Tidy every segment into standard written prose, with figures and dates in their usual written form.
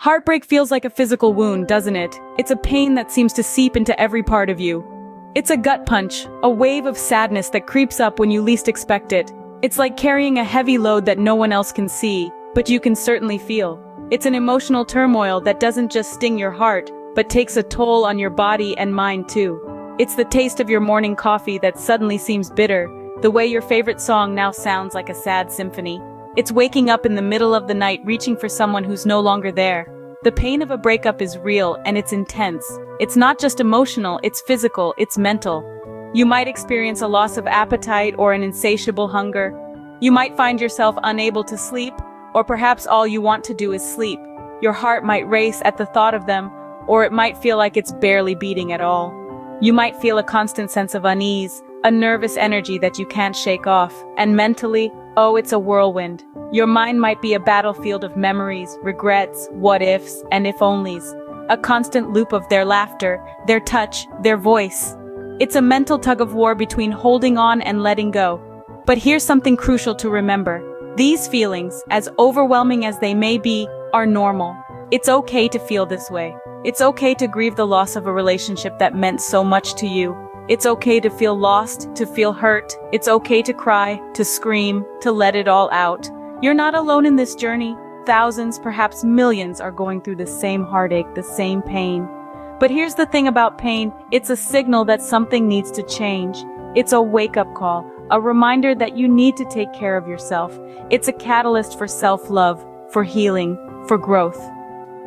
Heartbreak feels like a physical wound, doesn't it? It's a pain that seems to seep into every part of you. It's a gut punch, a wave of sadness that creeps up when you least expect it. It's like carrying a heavy load that no one else can see, but you can certainly feel. It's an emotional turmoil that doesn't just sting your heart, but takes a toll on your body and mind too. It's the taste of your morning coffee that suddenly seems bitter, the way your favorite song now sounds like a sad symphony. It's waking up in the middle of the night reaching for someone who's no longer there. The pain of a breakup is real and it's intense. It's not just emotional, it's physical, it's mental. You might experience a loss of appetite or an insatiable hunger. You might find yourself unable to sleep, or perhaps all you want to do is sleep. Your heart might race at the thought of them, or it might feel like it's barely beating at all. You might feel a constant sense of unease, a nervous energy that you can't shake off, and mentally, oh, it's a whirlwind. Your mind might be a battlefield of memories, regrets, what-ifs, and if-onlys. A constant loop of their laughter, their touch, their voice. It's a mental tug-of-war between holding on and letting go. But here's something crucial to remember. These feelings, as overwhelming as they may be, are normal. It's okay to feel this way. It's okay to grieve the loss of a relationship that meant so much to you. It's okay to feel lost, to feel hurt. It's okay to cry, to scream, to let it all out. You're not alone in this journey. Thousands, perhaps millions, are going through the same heartache, the same pain. But here's the thing about pain, it's a signal that something needs to change. It's a wake-up call, a reminder that you need to take care of yourself. It's a catalyst for self-love, for healing, for growth.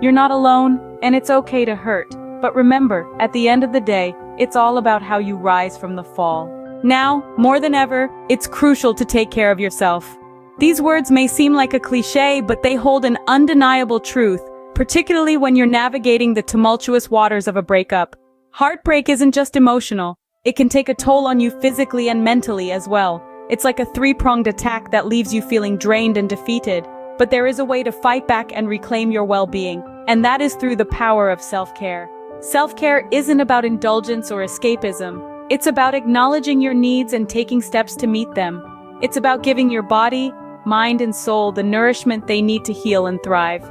You're not alone, and it's okay to hurt. But remember, at the end of the day, it's all about how you rise from the fall. Now, more than ever, it's crucial to take care of yourself. These words may seem like a cliche, but they hold an undeniable truth, particularly when you're navigating the tumultuous waters of a breakup. Heartbreak isn't just emotional. It can take a toll on you physically and mentally as well. It's like a three-pronged attack that leaves you feeling drained and defeated. But there is a way to fight back and reclaim your well-being, and that is through the power of self-care. Self-care isn't about indulgence or escapism. It's about acknowledging your needs and taking steps to meet them. It's about giving your body, mind, and soul the nourishment they need to heal and thrive.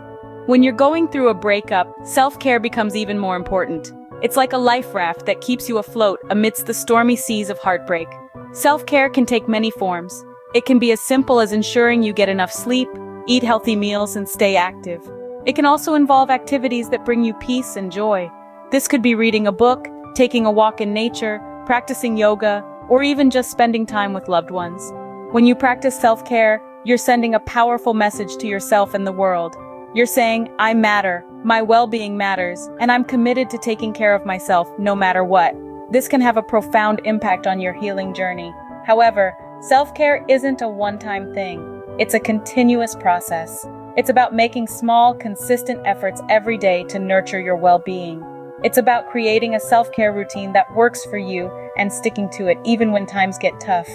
When you're going through a breakup, self-care becomes even more important. It's like a life raft that keeps you afloat amidst the stormy seas of heartbreak. Self-care can take many forms. It can be as simple as ensuring you get enough sleep, eat healthy meals, and stay active. It can also involve activities that bring you peace and joy. This could be reading a book, taking a walk in nature, practicing yoga, or even just spending time with loved ones. When you practice self-care, you're sending a powerful message to yourself and the world. You're saying, I matter, my well-being matters, and I'm committed to taking care of myself no matter what. This can have a profound impact on your healing journey. However, self-care isn't a one-time thing. It's a continuous process. It's about making small, consistent efforts every day to nurture your well-being. It's about creating a self-care routine that works for you and sticking to it even when times get tough.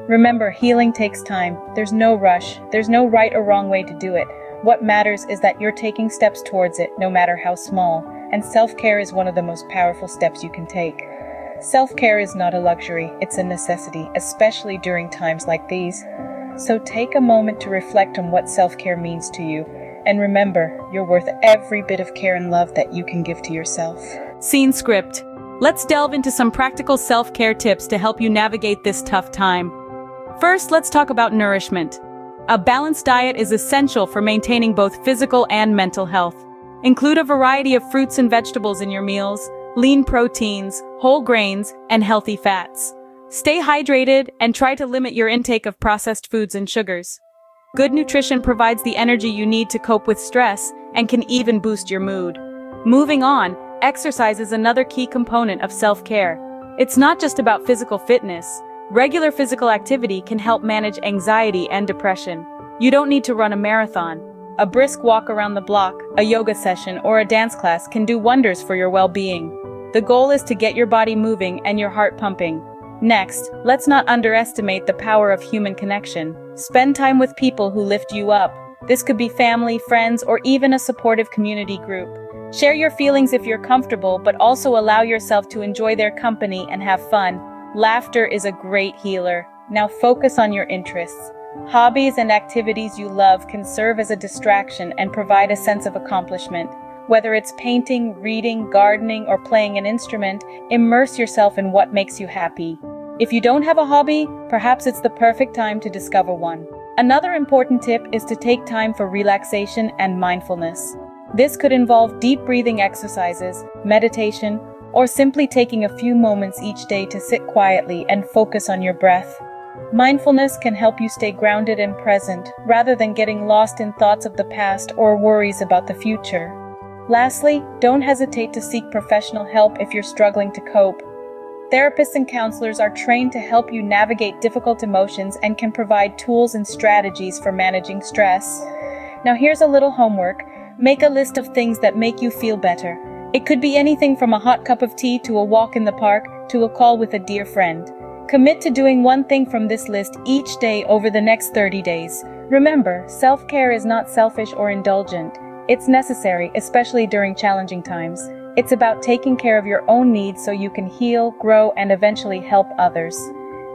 Remember, healing takes time. There's no rush. There's no right or wrong way to do it. What matters is that you're taking steps towards it, no matter how small, and self-care is one of the most powerful steps you can take. Self-care is not a luxury, it's a necessity, especially during times like these. So take a moment to reflect on what self-care means to you, and remember, you're worth every bit of care and love that you can give to yourself. Scene script. Let's delve into some practical self-care tips to help you navigate this tough time. First, let's talk about nourishment. A balanced diet is essential for maintaining both physical and mental health. Include a variety of fruits and vegetables in your meals, lean proteins, whole grains, and healthy fats. Stay hydrated and try to limit your intake of processed foods and sugars. Good nutrition provides the energy you need to cope with stress and can even boost your mood. Moving on, exercise is another key component of self-care. It's not just about physical fitness. Regular physical activity can help manage anxiety and depression. You don't need to run a marathon. A brisk walk around the block, a yoga session, or a dance class can do wonders for your well-being. The goal is to get your body moving and your heart pumping. Next, let's not underestimate the power of human connection. Spend time with people who lift you up. This could be family, friends, or even a supportive community group. Share your feelings if you're comfortable, but also allow yourself to enjoy their company and have fun. Laughter is a great healer. Now focus on your interests. Hobbies and activities you love can serve as a distraction and provide a sense of accomplishment. Whether it's painting, reading, gardening, or playing an instrument, immerse yourself in what makes you happy. If you don't have a hobby, perhaps it's the perfect time to discover one. Another important tip is to take time for relaxation and mindfulness. This could involve deep breathing exercises, meditation, or simply taking a few moments each day to sit quietly and focus on your breath. Mindfulness can help you stay grounded and present, rather than getting lost in thoughts of the past or worries about the future. Lastly, don't hesitate to seek professional help if you're struggling to cope. Therapists and counselors are trained to help you navigate difficult emotions and can provide tools and strategies for managing stress. Now here's a little homework. Make a list of things that make you feel better. It could be anything from a hot cup of tea to a walk in the park to a call with a dear friend. Commit to doing one thing from this list each day over the next 30 days. Remember, self-care is not selfish or indulgent. It's necessary, especially during challenging times. It's about taking care of your own needs so you can heal, grow, and eventually help others.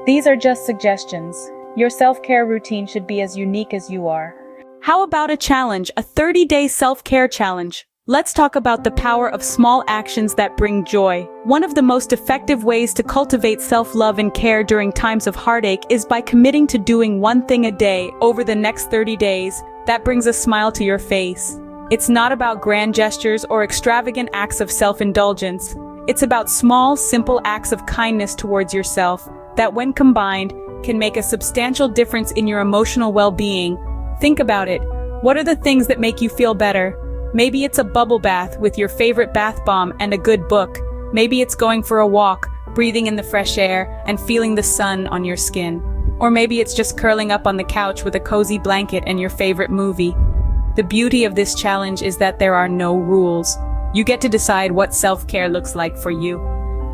These are just suggestions. Your self-care routine should be as unique as you are. How about a challenge, a 30-day self-care challenge? Let's talk about the power of small actions that bring joy. One of the most effective ways to cultivate self-love and care during times of heartache is by committing to doing one thing a day over the next 30 days that brings a smile to your face. It's not about grand gestures or extravagant acts of self-indulgence. It's about small, simple acts of kindness towards yourself that, when combined, can make a substantial difference in your emotional well-being. Think about it. What are the things that make you feel better? Maybe it's a bubble bath with your favorite bath bomb and a good book. Maybe it's going for a walk, breathing in the fresh air, and feeling the sun on your skin. Or maybe it's just curling up on the couch with a cozy blanket and your favorite movie. The beauty of this challenge is that there are no rules. You get to decide what self-care looks like for you.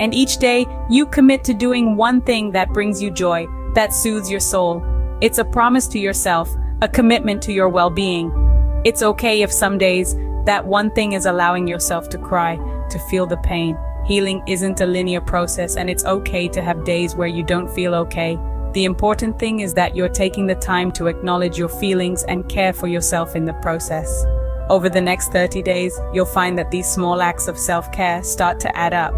And each day, you commit to doing one thing that brings you joy, that soothes your soul. It's a promise to yourself, a commitment to your well-being. It's okay if some days, that one thing is allowing yourself to cry, to feel the pain. Healing isn't a linear process, and it's okay to have days where you don't feel okay. The important thing is that you're taking the time to acknowledge your feelings and care for yourself in the process. Over the next 30 days, you'll find that these small acts of self-care start to add up.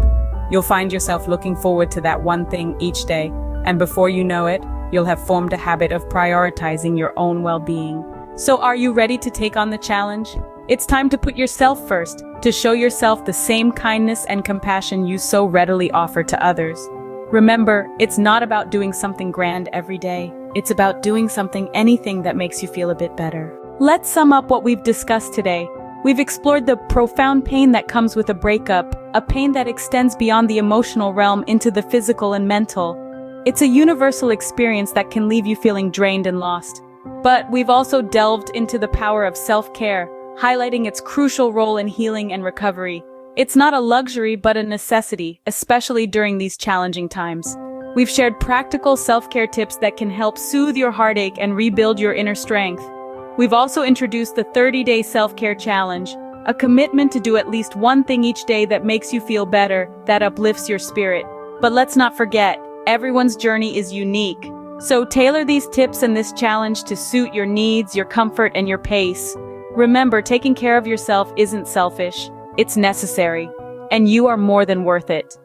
You'll find yourself looking forward to that one thing each day, and before you know it, you'll have formed a habit of prioritizing your own well-being. So are you ready to take on the challenge? It's time to put yourself first, to show yourself the same kindness and compassion you so readily offer to others. Remember, it's not about doing something grand every day. It's about doing anything that makes you feel a bit better. Let's sum up what we've discussed today. We've explored the profound pain that comes with a breakup, a pain that extends beyond the emotional realm into the physical and mental. It's a universal experience that can leave you feeling drained and lost. But we've also delved into the power of self-care, highlighting its crucial role in healing and recovery. It's not a luxury but a necessity, especially during these challenging times. We've shared practical self-care tips that can help soothe your heartache and rebuild your inner strength. We've also introduced the 30-day self-care challenge, a commitment to do at least one thing each day that makes you feel better, that uplifts your spirit. But let's not forget, everyone's journey is unique. So tailor these tips and this challenge to suit your needs, your comfort, and your pace. Remember, taking care of yourself isn't selfish, it's necessary, and you are more than worth it.